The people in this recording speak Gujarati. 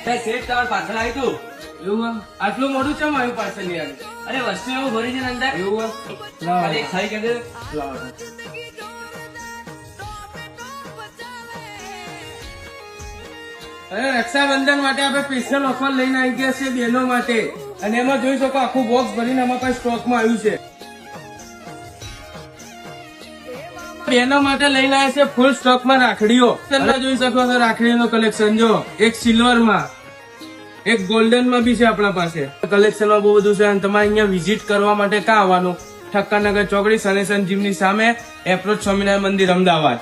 શેઠ તમારે પાછળ આવી તું એવું આટલું મોડું ચમ આવ્યું પાછળ યાર? અરે વસ્તુ એવું ભરી છે ને અંદર એવું ખાલી એક ખાઈ કરી દે. અરે રક્ષાબંધન માટે આપણે સ્પેશિયલ ઓફર લઈને આવી ગયા છે બહેનો માટે, અને એમાં જોઈ શકો આખું બોક્સ ભરીને અમારા પાસે સ્ટોકમાં આવ્યું છે. બહેનો માટે લઈને આવ્યા છે ફૂલ સ્ટોકમાં રાખડીઓ. તમે જોઈ શકો છો રાખડીનું કલેક્શન. જો એક સિલ્વરમાં, એક ગોલ્ડનમાં બી છે આપણા પાસે. કલેક્શનમાં બહુ બધું છે અને તમારે અહીંયા વિઝિટ કરવા માટે ક્યાં આવવાનું? ઠક્કરનગર ચોકડી સનેસન જીમની સામે એપ્રોચ સ્વામિનારાયણ મંદિર, અમદાવાદ.